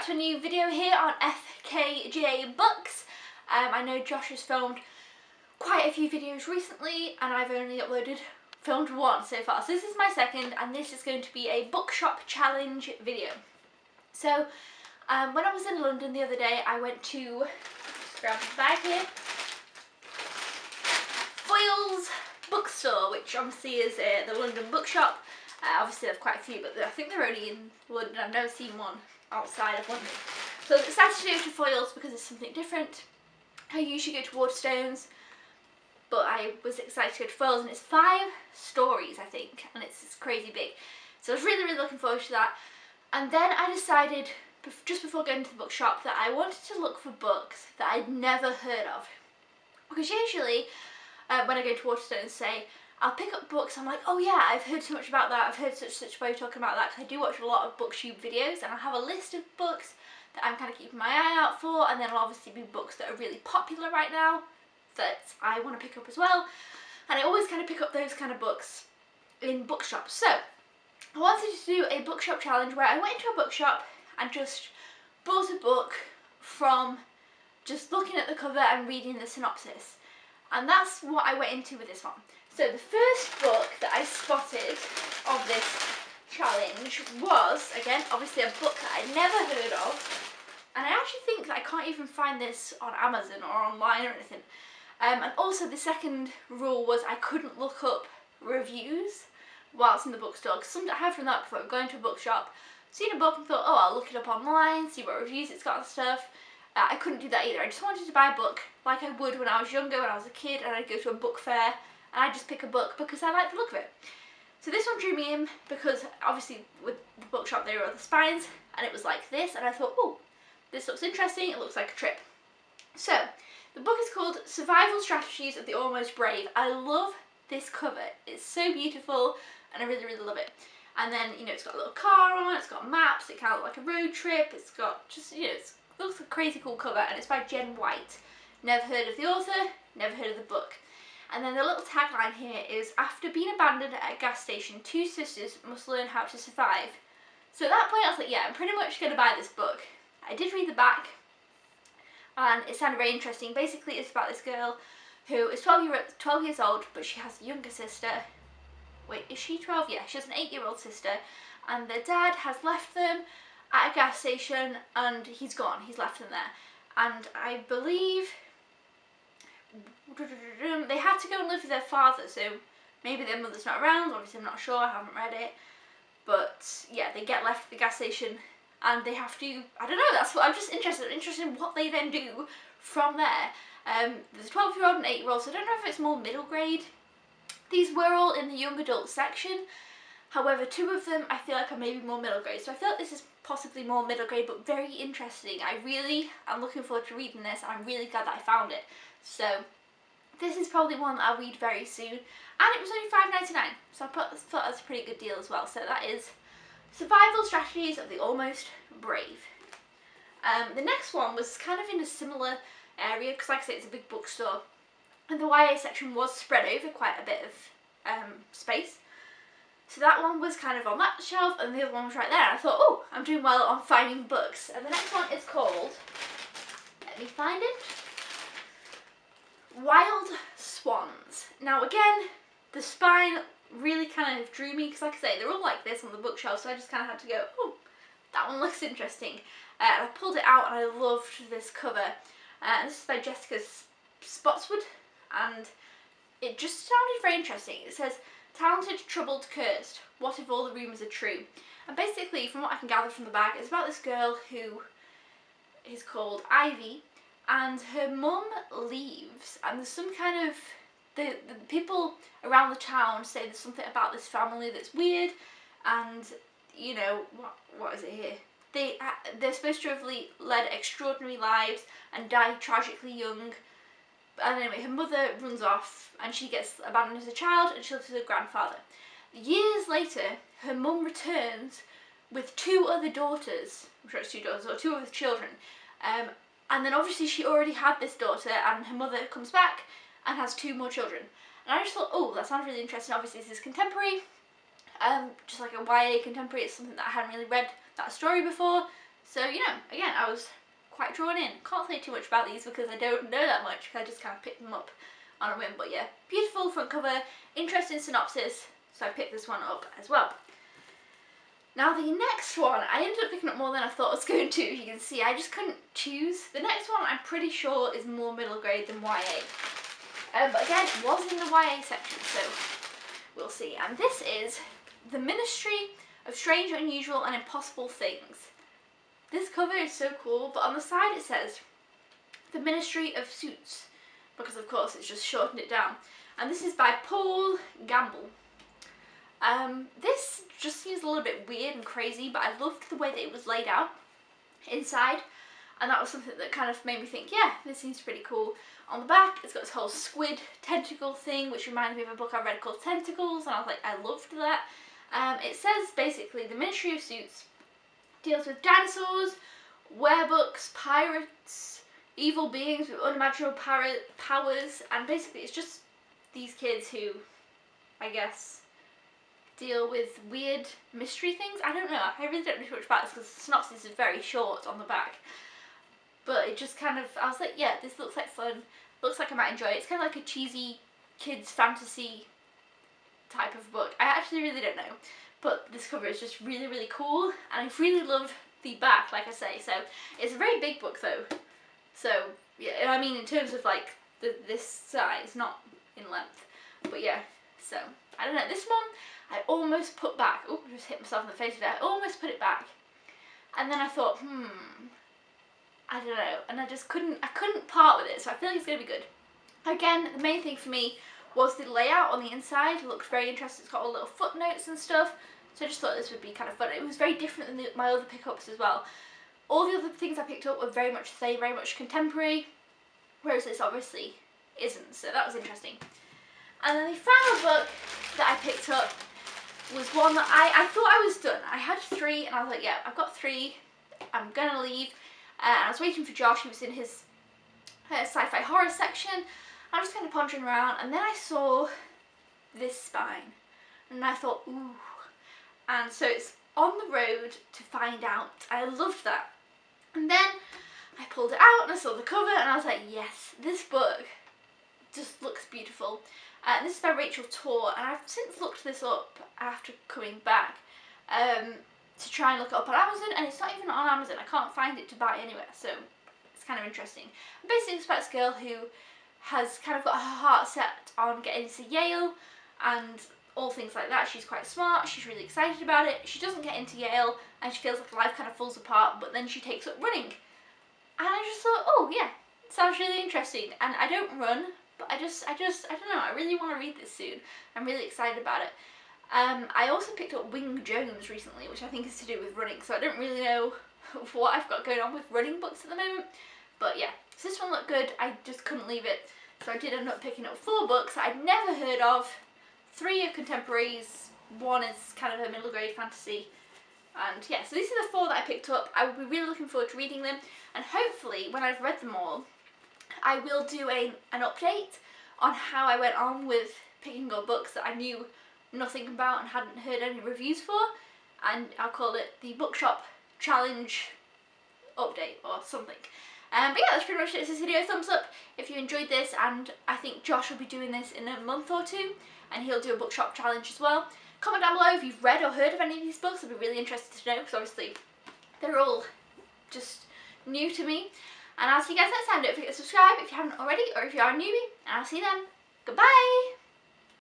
to a new video here on FKJ Books. I know Josh has filmed quite a few videos recently and I've only filmed one so far. So this is my second and this is going to be a bookshop challenge video. So when I was in London the other day I went to, just grab the bag here, Foyles bookstore, which obviously is the London Bookshop. Obviously they have quite a few, but I think they're only in London. I've never seen one outside of London. So I was excited to go to Foyles because it's something different. I usually go to Waterstones, but I was excited to go to Foyles, and it's 5 stories I think, and it's crazy big. So I was really looking forward to that. And then I decided, just before going to the bookshop, that I wanted to look for books that I'd never heard of. Because usually when I go to Waterstones, say, I'll pick up books, I'm like, oh yeah, I've heard so much about that, I've heard such way talking about that, because I do watch a lot of Bookshop videos, and I have a list of books that I'm kind of keeping my eye out for, and then there'll obviously be books that are really popular right now that I want to pick up as well, and I always kind of pick up those kind of books in bookshops. So I wanted to do a bookshop challenge where I went into a bookshop and just bought a book from just looking at the cover and reading the synopsis, and that's what I went into with this one. So the first book that I spotted of this challenge was, again, obviously a book that I'd never heard of, and I actually think that I can't even find this on Amazon or online or anything. And also the second rule was I couldn't look up reviews whilst in the bookstore, because sometimes I have done that before, going to a bookshop, seen a book and thought, oh, I'll look it up online, see what reviews it's got and stuff. I couldn't do that either. I just wanted to buy a book like I would when I was younger, when I was a kid, and I'd go to a book fair and I just pick a book because I like the look of it. So this one drew me in because obviously with the bookshop there were the spines and it was like this, and I thought, oh, this looks interesting, it looks like a trip. So the book is called Survival Strategies of the Almost Brave. I love this cover, it's so beautiful and I really love it. And then, you know, it's got a little car on it, it's got maps, it kind of looks like a road trip, it's got just, you know, it looks like a crazy cool cover, and it's by Jen White. Never heard of the author, never heard of the book. And then the little tagline here is, after being abandoned at a gas station, 2 sisters must learn how to survive. So at that point I was like, yeah, I'm pretty much going to buy this book. I did read the back and it sounded very interesting. Basically it's about this girl who is 12 years old, but she has a younger sister. Wait, is she 12? Yeah, she has an 8-year-old sister, and their dad has left them at a gas station and he's gone, he's left them there. And I believe they had to go and live with their father, so maybe their mother's not around, obviously I'm not sure, I haven't read it. But yeah, they get left at the gas station and they have to, I don't know, that's what I'm just interested in what they then do from there. There's a 12-year-old and 8-year-old, so I don't know if it's more middle grade. These were all in the young adult section. However, 2 of them I feel like are maybe more middle grade, so I feel like this is possibly more middle grade, but very interesting. I really am looking forward to reading this, and I'm really glad that I found it. So this is probably one that I'll read very soon, and it was only $5.99, so I thought that was a pretty good deal as well. So that is Survival Strategies of the Almost Brave. The next one was kind of in a similar area, because like I said, it's a big bookstore, and the YA section was spread over quite a bit of space. So that one was kind of on that shelf and the other one was right there. I thought, oh, I'm doing well on finding books. And the next one is called, let me find it, Wild Swans. Now again, the spine really kind of drew me because, like I say, they're all like this on the bookshelf, so I just kind of had to go, oh, that one looks interesting. And I pulled it out and I loved this cover. This is by Jessica Spotswood, and it just sounded very interesting. It says, talented, troubled, cursed. What if all the rumours are true? And basically, from what I can gather from the bag, it's about this girl who is called Ivy, and her mum leaves, and there's some kind of, the people around the town say there's something about this family that's weird, and, you know, what is it here? They're supposed to have led extraordinary lives and died tragically young. And anyway, her mother runs off and she gets abandoned as a child and she lives with her grandfather. Years later, her mum returns with 2 other daughters, I'm sure it's 2 daughters, or 2 other children. And then obviously she already had this daughter, and her mother comes back and has 2 more children. And I just thought, oh, that sounds really interesting. Obviously this is contemporary, just like a YA contemporary. It's something that I hadn't really read that story before. So, you know, again, I was quite drawn in. Can't say too much about these because I don't know that much, I just kind of picked them up on a whim. But yeah, beautiful front cover, interesting synopsis, so I picked this one up as well. Now the next one, I ended up picking up more than I thought I was going to. You can see I just couldn't choose. The next one I'm pretty sure is more middle grade than YA. But again, it was in the YA section, so we'll see. And this is The Ministry of Strange, Unusual and Impossible Things. This cover is so cool, but on the side it says The Ministry of Suits, because of course it's just shortened it down. And this is by Paul Gamble. This just seems a little bit weird and crazy, but I loved the way that it was laid out inside, and that was something that kind of made me think, yeah, this seems pretty cool. On the back, it's got this whole squid tentacle thing, which reminded me of a book I read called Tentacles, and I was like, I loved that. It says basically the Ministry of Suits deals with dinosaurs, werebooks, pirates, evil beings with unimaginable powers, and basically it's just these kids who, I guess, deal with weird mystery things. I don't know, I really don't know too much about this because the synopsis is very short on the back. But it just kind of, I was like, yeah, this looks like fun, looks like I might enjoy it. It's kind of like a cheesy kids fantasy type of book. I actually really don't know, but this cover is just really, really cool, and I really love the back, like I say. So it's a very big book though, so yeah, I mean in terms of like this size, not in length, but yeah, so I don't know, this one I almost put back. Oh, I just hit myself in the face with it. I almost put it back, and then I thought, I don't know, and I couldn't part with it, so I feel like it's going to be good. Again, the main thing for me was the layout on the inside. It looked very interesting. It's got all little footnotes and stuff, so I just thought this would be kind of fun. It was very different than my other pickups as well. All the other things I picked up were very much the same, very much contemporary, whereas this obviously isn't, so that was interesting. And then the final book that I picked up was one that I thought I was done. I had 3 and I was like, yeah, I've got 3, I'm gonna leave. And I was waiting for Josh, he was in his sci-fi horror section. I was just kind of pondering around, and then I saw this spine, and I thought, ooh. And so it's On the Road to Find Out. I loved that. And then I pulled it out and I saw the cover and I was like, yes, this book just looks beautiful. This is by Rachel Tor, and I've since looked this up after coming back to try and look it up on Amazon, and it's not even on Amazon. I can't find it to buy anywhere, so it's kind of interesting. And basically it's about this girl who has kind of got her heart set on getting into Yale and all things like that. She's quite smart, she's really excited about it. She doesn't get into Yale and she feels like life kind of falls apart, but then she takes up running. And I just thought, oh yeah, it sounds really interesting. And I don't run, but I don't know, I really want to read this soon. I'm really excited about it. I also picked up Wing Jones recently, which I think is to do with running, so I don't really know what I've got going on with running books at the moment. But yeah, so this one looked good, I just couldn't leave it. So I did end up picking up 4 books that I'd never heard of. 3 are contemporaries, 1 is kind of a middle grade fantasy. And yeah, so these are the 4 that I picked up. I will be really looking forward to reading them, and hopefully when I've read them all, I will do an update on how I went on with picking up books that I knew nothing about and hadn't heard any reviews for, and I'll call it the Bookshop Challenge update or something. But yeah, that's pretty much it for this video. Thumbs up if you enjoyed this, and I think Josh will be doing this in a month or 2, and he'll do a bookshop challenge as well. Comment down below if you've read or heard of any of these books. I'd be really interested to know, because obviously they're all just new to me. And I'll see you guys next time. Don't forget to subscribe if you haven't already, or if you are a newbie, and I'll see you then. Goodbye!